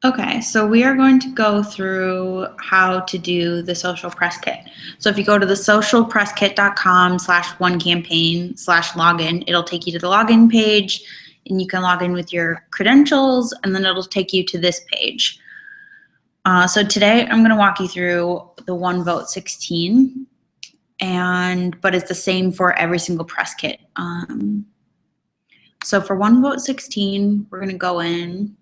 Okay, so we are going to go through how to do the social press kit. So if you go to the socialpresskit.com/onecampaign/login, it'll take you to the login page, and you can log in with your credentials, and then it'll take you to this page. So today I'm going to walk you through the One Vote 16, but it's the same for every single press kit. So for One Vote 16, we're going to go in.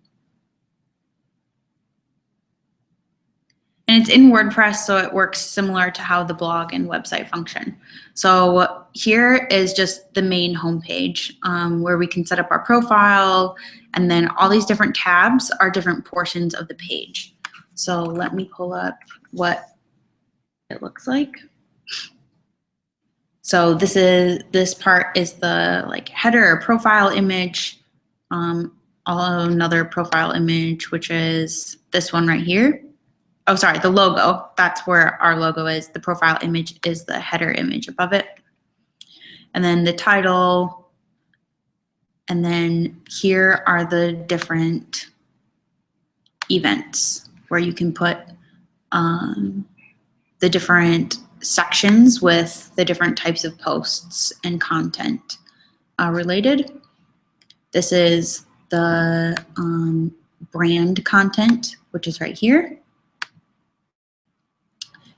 And it's in WordPress, so it works similar to how the blog and website function. So here is just the main homepage where we can set up our profile, and then all these different tabs are different portions of the page. So let me pull up what it looks like. So this part is the header or profile image, another profile image, which is this one right here. Oh, sorry, the logo. That's where our logo is. The profile image is the header image above it. And then the title. And then here are the different events where you can put the different sections with the different types of posts and content related. This is the brand content, which is right here.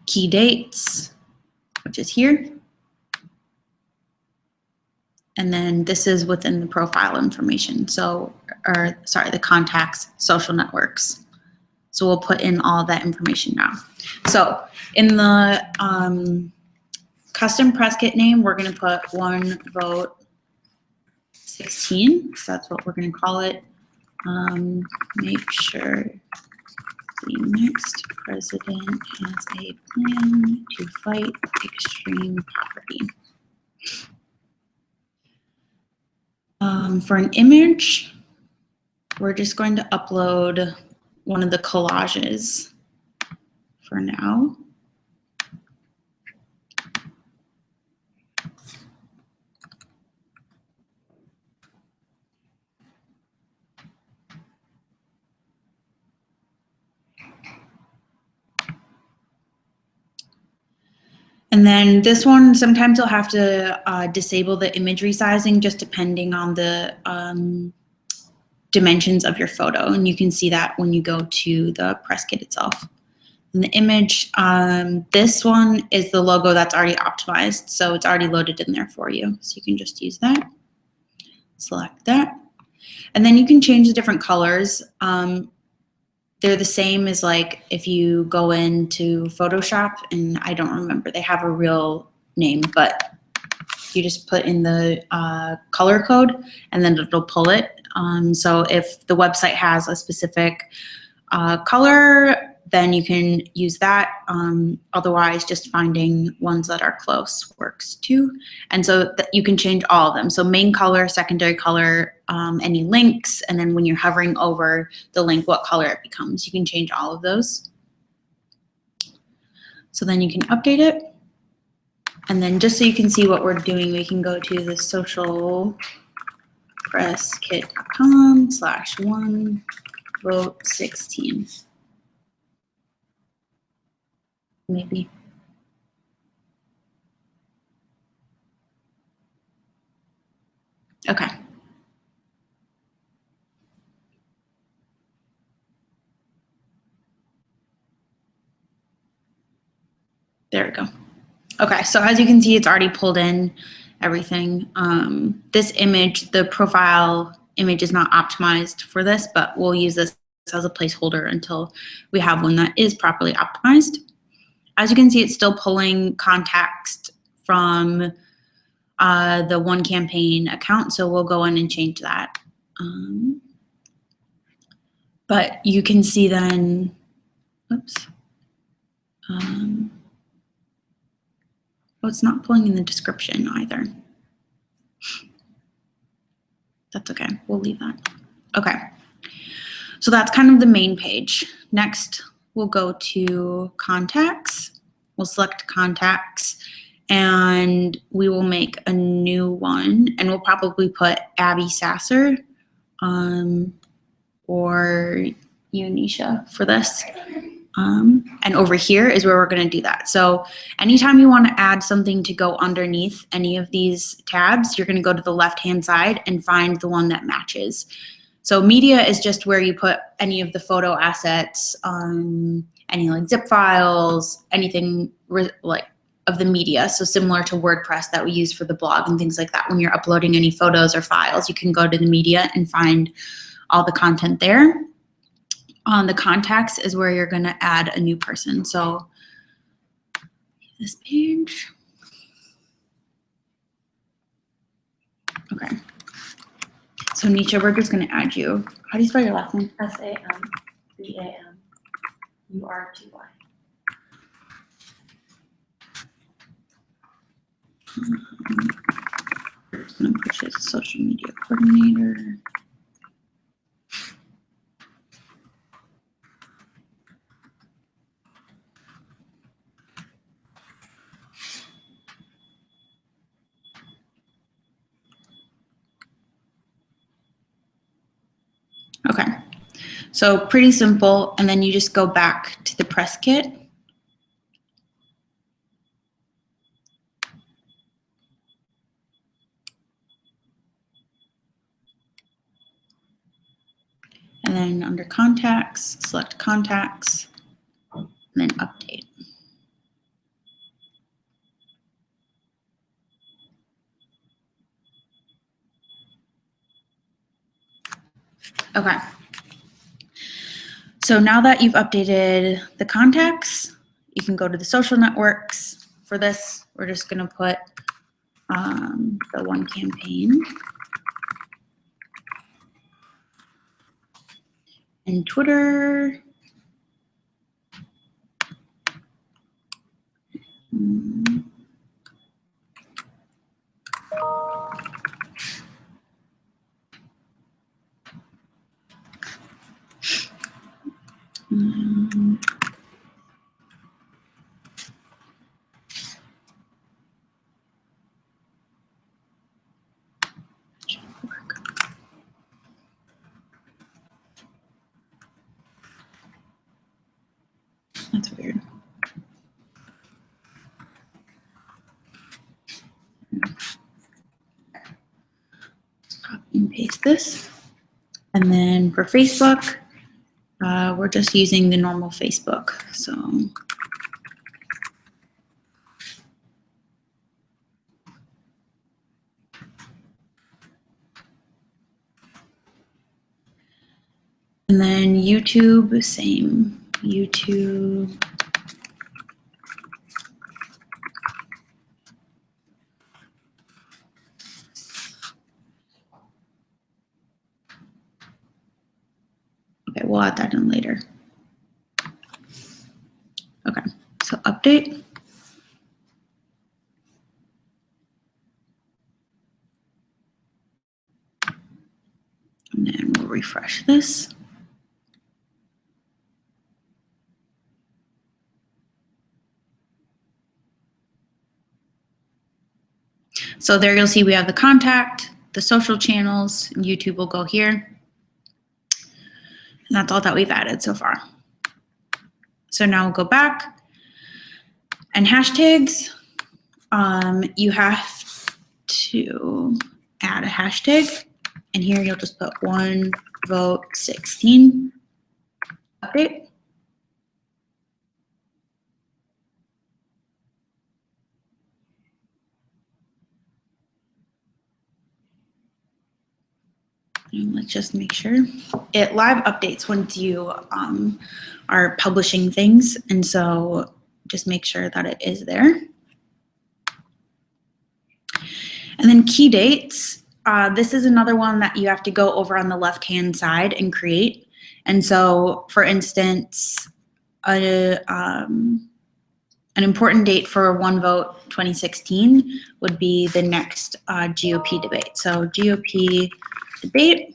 Key dates, which is here. And then this is within the profile information. So, the contacts, social networks. So we'll put in all that information now. So in the custom press kit name, we're going to put One Vote 16. So that's what we're going to call it. Make sure the next president has a plan to fight extreme poverty. For an image, we're just going to upload one of the collages for now. And then this one, sometimes you'll have to disable the image resizing just depending on the dimensions of your photo. And you can see that when you go to the press kit itself. And the image, this one is the logo that's already optimized. So it's already loaded in there for you. So you can just use that. Select that. And then you can change the different colors. They're the same as if you go into Photoshop, and I don't remember, they have a real name, but you just put in the color code and then it'll pull it. So if the website has a specific color, then you can use that. Otherwise, just finding ones that are close works too. And so you can change all of them. So main color, secondary color, any links, and then when you're hovering over the link, what color it becomes. You can change all of those. So then you can update it. And then just so you can see what we're doing, we can go to the socialpresskit.com/1vote16. Maybe. Okay. There we go. Okay, so as you can see, it's already pulled in everything. This image, the profile image is not optimized for this, but we'll use this as a placeholder until we have one that is properly optimized. As you can see, it's still pulling context from the One Campaign account, so we'll go in and change that. But you can see then, oops. Oh, it's not pulling in the description either. That's okay, we'll leave that. Okay, so that's kind of the main page. Next, we'll go to contacts. We'll select contacts, and we will make a new one, and we'll probably put Abby Sasser, or you, Nisha, for this. And over here is where we're going to do that. So anytime you want to add something to go underneath any of these tabs, you're going to go to the left-hand side and find the one that matches. So media is just where you put any of the photo assets, any like zip files, anything like of the media. So similar to WordPress that we use for the blog and things like that. When you're uploading any photos or files, you can go to the media and find all the content there. On the contacts is where you're going to add a new person. So this page. Okay. So Nisha, we're just going to add you. How do you spell your last name? SAMBAMURTY. I'm just going to push it as a social media coordinator. Okay, so pretty simple, and then you just go back to the PressKit. And then under contacts, select contacts, and then update. Okay. So now that you've updated the contacts, you can go to the social networks. For this, we're just going to put the one campaign. And Twitter. That's weird. Copy and paste this. And then for Facebook, we're just using the normal Facebook. So and then YouTube, same. YouTube. Okay, we'll add that in later. Okay, so update. And then we'll refresh this. So there you'll see we have the contact, the social channels, and YouTube will go here. And that's all that we've added so far. So now we'll go back. And hashtags, you have to add a hashtag. And here you'll just put 1vote16 update. And let's just make sure. It live updates once you are publishing things. And so just make sure that it is there. And then key dates. This is another one that you have to go over on the left-hand side and create. And so, for instance, an important date for One Vote 2016 would be the next GOP debate. So GOP debate,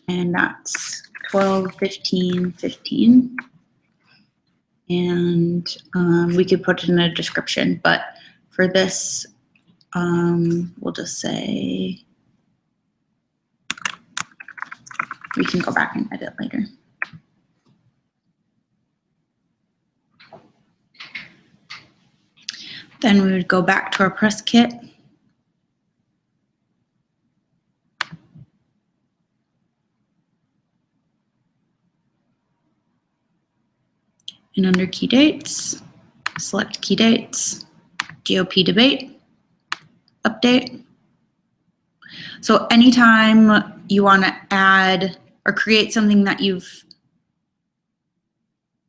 and that's 12/15/15. And we could put it in a description, but for this, we'll just say We can go back and edit later. Then we would go back to our PressKit. And under key dates, select key dates, GOP debate, update. So anytime you want to add or create something that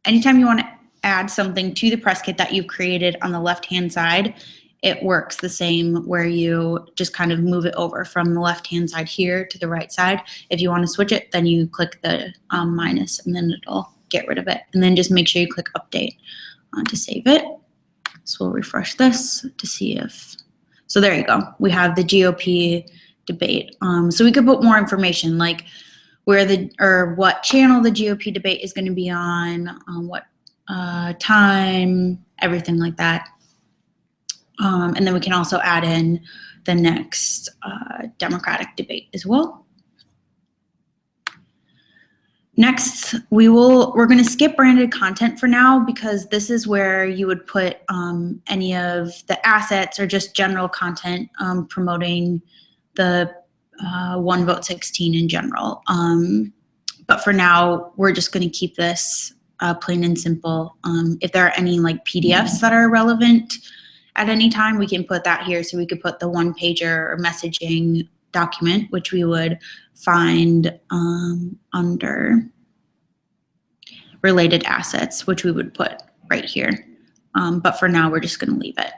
anytime you want to add something to the PressKit that you've created on the left-hand side, it works the same where you just kind of move it over from the left-hand side here to the right side. If you want to switch it, then you click the minus and then it'll get rid of it. And then just make sure you click update to save it. So we'll refresh this to see if, so there you go. We have the GOP debate. So we could put more information like where what channel the GOP debate is going to be on what time, everything like that. And then we can also add in the next Democratic debate as well. Next, we're going to skip branded content for now because this is where you would put any of the assets or just general content promoting the One Vote 16 in general. But for now, we're just going to keep this plain and simple. If there are any like PDFs that are relevant at any time, we can put that here. So we could put the one pager or messaging document, which we would find under related assets, which we would put right here. But for now, we're just going to leave it.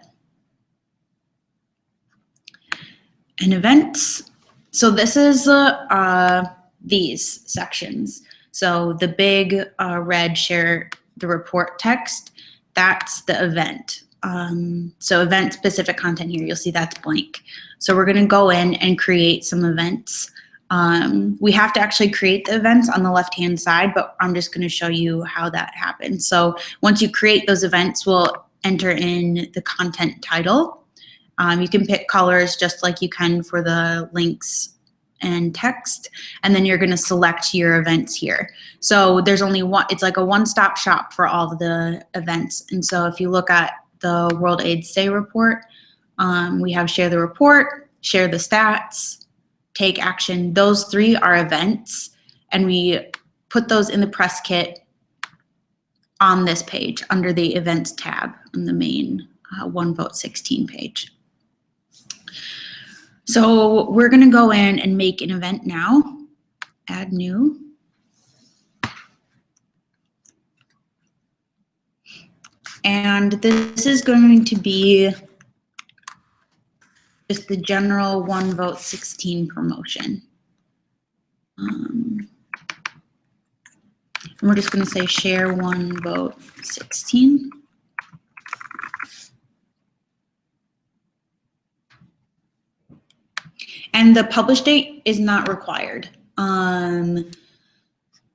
And events. So this is these sections. So the big red share the report text, that's the event. So event specific content here, you'll see that's blank. So we're going to go in and create some events. We have to actually create the events on the left-hand side, but I'm just going to show you how that happens. So once you create those events, we'll enter in the content title. You can pick colors just like you can for the links and text, and then you're going to select your events here. So there's only one, it's like a one-stop shop for all of the events. And so if you look at the World AIDS Day report, we have share the report, share the stats, take action. Those three are events, and we put those in the PressKit on this page under the events tab on the main One Vote 16 page. So we're going to go in and make an event now, add new. And this is going to be just the general One Vote 16 promotion. And we're just going to say share One Vote 16. And the publish date is not required.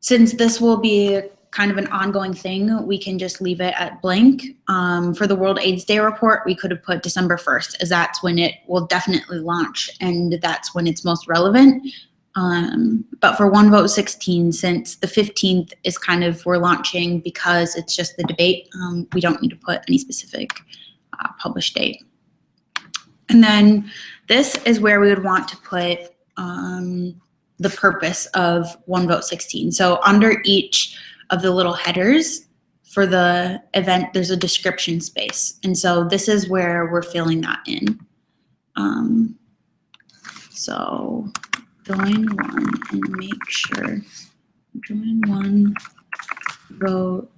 Since this will be kind of an ongoing thing, we can just leave it at blank. For the World AIDS Day report, we could have put December 1st, as that's when it will definitely launch, and that's when it's most relevant. But for One Vote 16, since the 15th is kind of, we're launching because it's just the debate, we don't need to put any specific publish date. And then this is where we would want to put the purpose of One Vote 16. So under each of the little headers for the event, there's a description space. And so this is where we're filling that in. So join one and make sure, join one vote.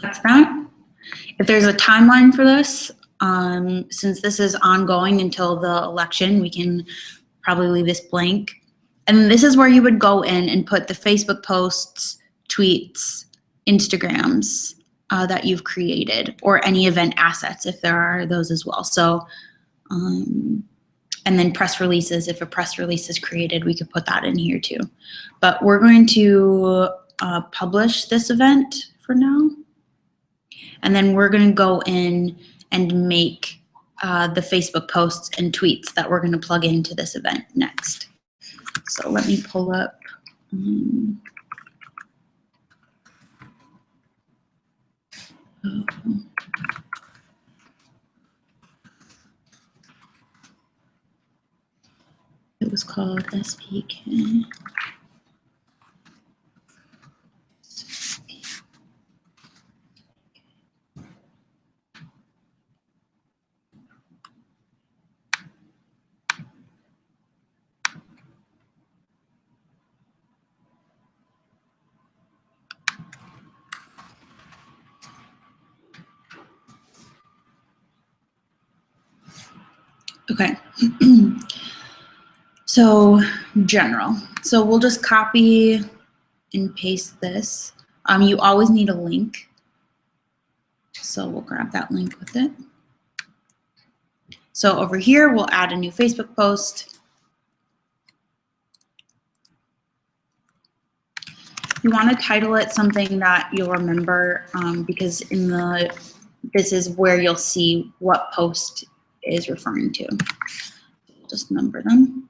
That's that. If there's a timeline for this, since this is ongoing until the election, we can probably leave this blank. And this is where you would go in and put the Facebook posts, tweets, Instagrams that you've created, or any event assets if there are those as well. So And then press releases, if a press release is created, we could put that in here too. But we're going to publish this event for now. And then we're going to go in and make the Facebook posts and tweets that we're going to plug into this event next. So let me pull up. It was called SPK. Okay. So general. So we'll just copy and paste this. You always need a link. So we'll grab that link with it. So over here, we'll add a new Facebook post. You want to title it something that you'll remember because this is where you'll see what post is referring to. We'll just number them.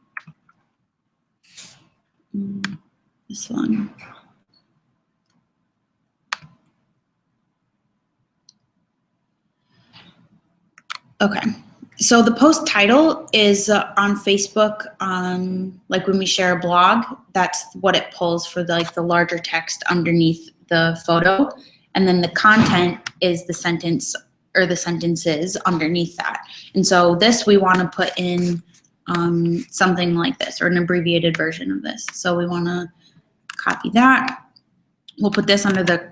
This one. Okay, so the post title is on Facebook, like when we share a blog, that's what it pulls for the larger text underneath the photo. And then the content is the sentence or the sentences underneath that. And so this we want to put in something like this or an abbreviated version of this. So we want to copy that. We'll put this under the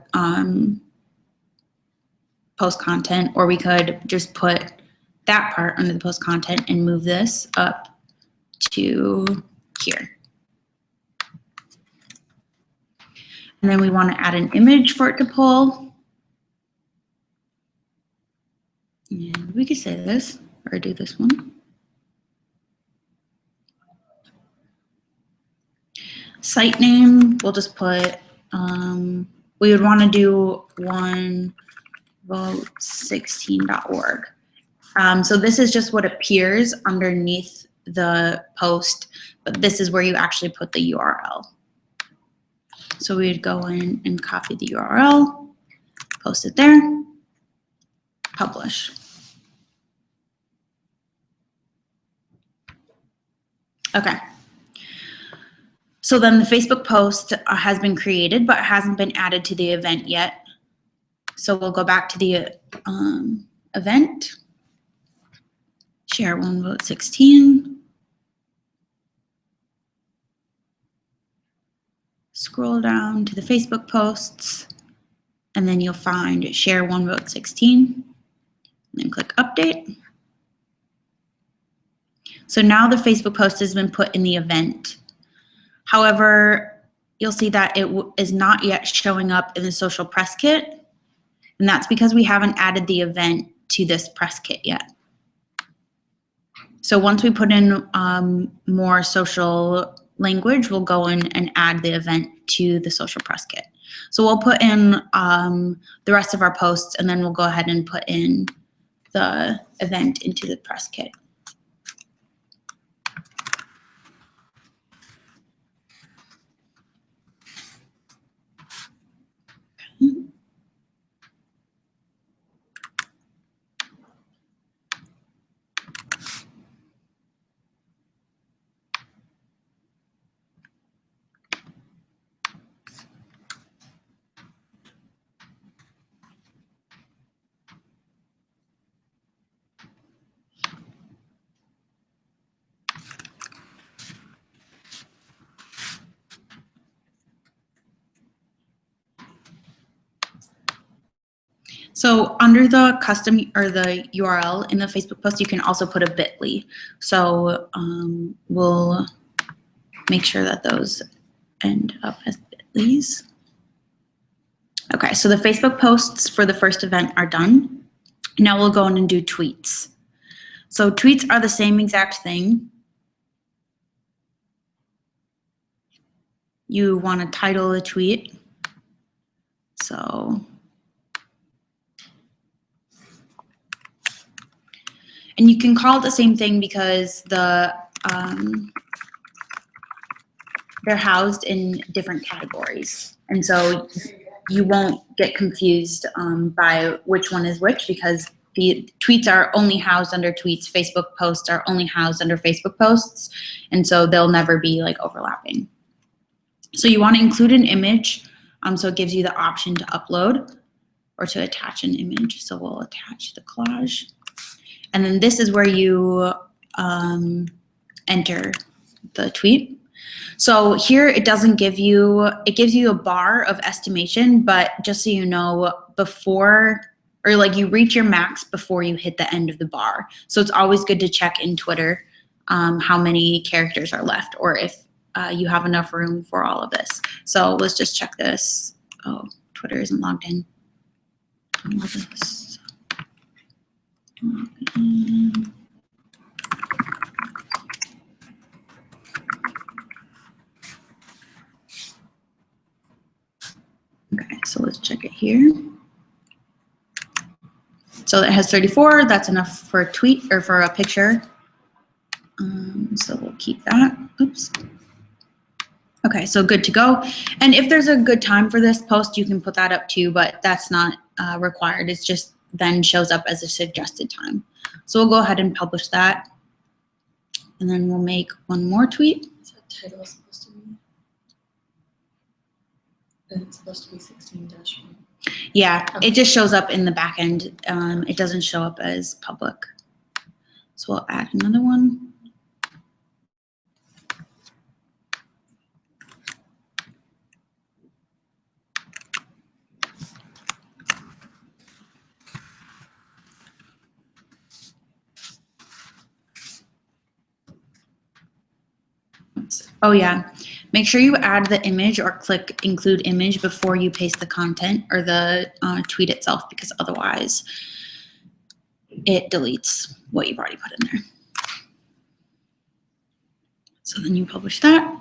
post content, or we could just put that part under the post content and move this up to here. And then we want to add an image for it to pull. And we could say this or do this one. Site name, we'll just put, we would want to do onevote16.org. So this is just what appears underneath the post, but this is where you actually put the URL. So we would go in and copy the URL, post it there, publish. Okay. So then the Facebook post has been created, but hasn't been added to the event yet. So we'll go back to the event. Share onevote16. Scroll down to the Facebook posts, and then you'll find share onevote16, and then click update. So now the Facebook post has been put in the event. However, you'll see that it is not yet showing up in the social press kit, and that's because we haven't added the event to this press kit yet. So once we put in more social language, we'll go in and add the event to the social press kit. So we'll put in the rest of our posts, and then we'll go ahead and put in the event into the press kit. So under the custom or the URL in the Facebook post, you can also put a bit.ly. So we'll make sure that those end up as bit.lys. Okay, so the Facebook posts for the first event are done. Now we'll go in and do tweets. So tweets are the same exact thing. You want to title a tweet. So, and you can call it the same thing because they're housed in different categories. And so you won't get confused by which one is which, because the tweets are only housed under tweets, Facebook posts are only housed under Facebook posts, and so they'll never be like overlapping. So you want to include an image, so it gives you the option to upload or to attach an image. So we'll attach the collage. And then this is where you enter the tweet. So here it doesn't give you, it gives you a bar of estimation, but just so you know, before, or like you reach your max before you hit the end of the bar. So it's always good to check in Twitter how many characters are left, or if you have enough room for all of this. So let's just check this. Oh, Twitter isn't logged in. All of this. Okay, so let's check it here. So it has 34. That's enough for a tweet or for a picture. So we'll keep that. Oops. Okay, so good to go. And if there's a good time for this post, you can put that up too, but that's not required. It's just then shows up as a suggested time. So we'll go ahead and publish that. And then we'll make one more tweet. Is that title supposed to be? And it's supposed to be 16-1. Yeah, it just shows up in the back end. It doesn't show up as public. So we'll add another one. Oh yeah, make sure you add the image or click include image before you paste the content or the tweet itself, because otherwise it deletes what you've already put in there. So then you publish that.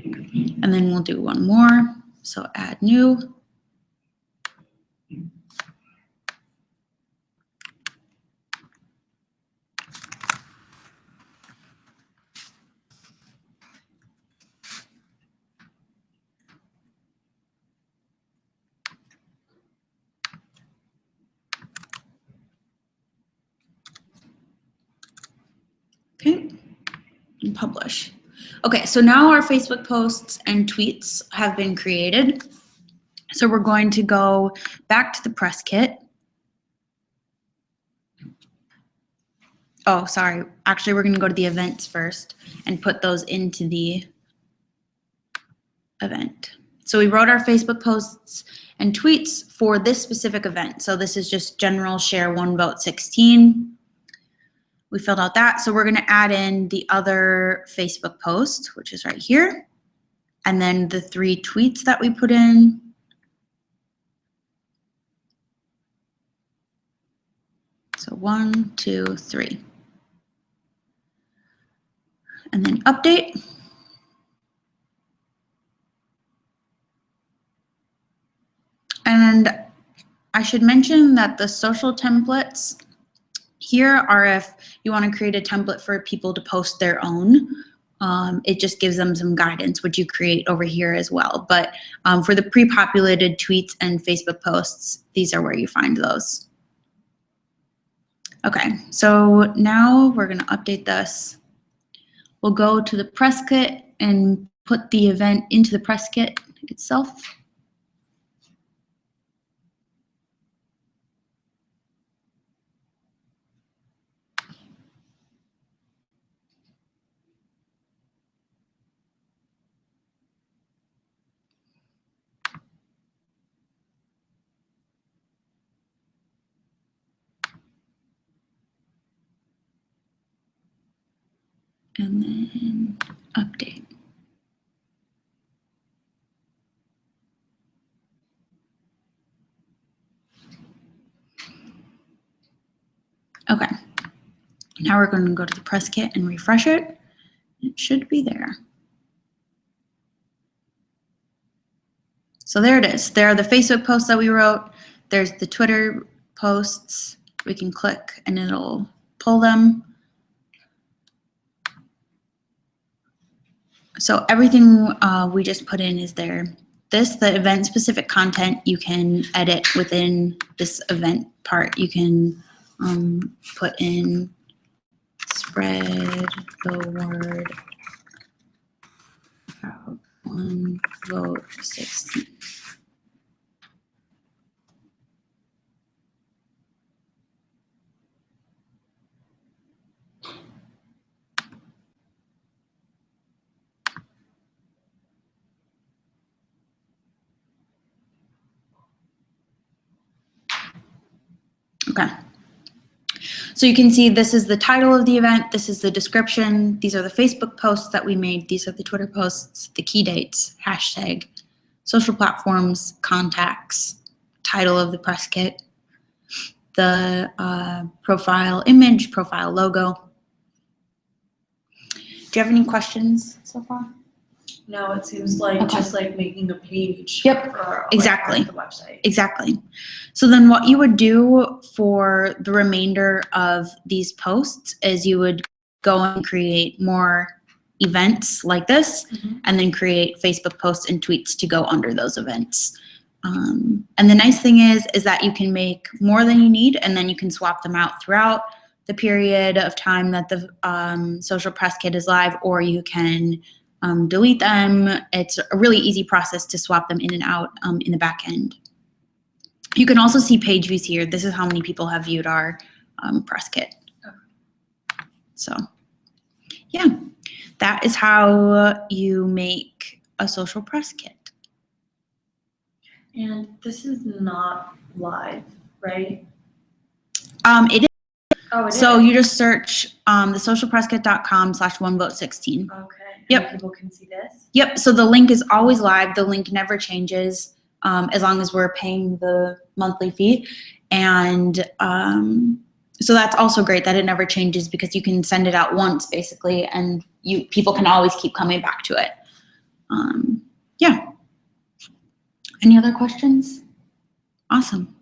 And then we'll do one more. So add new. Okay, and publish. Okay, so now our Facebook posts and tweets have been created. So we're going to go back to the PressKit. Oh, sorry. Actually, we're going to go to the events first and put those into the event. So we wrote our Facebook posts and tweets for this specific event. So this is just general share 1 vote 16. We filled out that. So we're going to add in the other Facebook post, which is right here. And then the 3 tweets that we put in. So 1, 2, 3. And then update. And I should mention that the social templates here are if you want to create a template for people to post their own. It just gives them some guidance, which you create over here as well. But for the pre-populated tweets and Facebook posts, these are where you find those. Okay, so now we're going to update this. We'll go to the PressKit and put the event into the PressKit itself. And then update. Okay, Now we're going to go to the PressKit and refresh it. It should be there. So there it is. There are the Facebook posts that we wrote. There's the Twitter posts. We can click and it'll pull them. So everything we just put in is there. The event-specific content, you can edit within this event part. You can put in spread the word about one vote 16. Okay. So you can see this is the title of the event. This is the description. These are the Facebook posts that we made. These are the Twitter posts, the key dates, hashtag, social platforms, contacts, title of the PressKit, the profile image, profile logo. Do you have any questions so far? No, it seems like just like making a page. Yep, for, exactly. on the website. Exactly. So then what you would do for the remainder of these posts is you would go and create more events like this, and then create Facebook posts and tweets to go under those events. And the nice thing is that you can make more than you need, and then you can swap them out throughout the period of time that the social PressKit is live, or you can delete them. It's a really easy process to swap them in and out in the back end. You can also see page views here. This is how many people have viewed our PressKit. So yeah, that is how you make a social PressKit. And this is not live, right? It is. Oh, it So is. you just search thesocialpresskit.com/onevote16. Okay. Yep. And people can see this? Yep, so the link is always live. The link never changes as long as we're paying the monthly fee. And so that's also great that it never changes, because you can send it out once basically, and people can always keep coming back to it. Yeah. Any other questions? Awesome.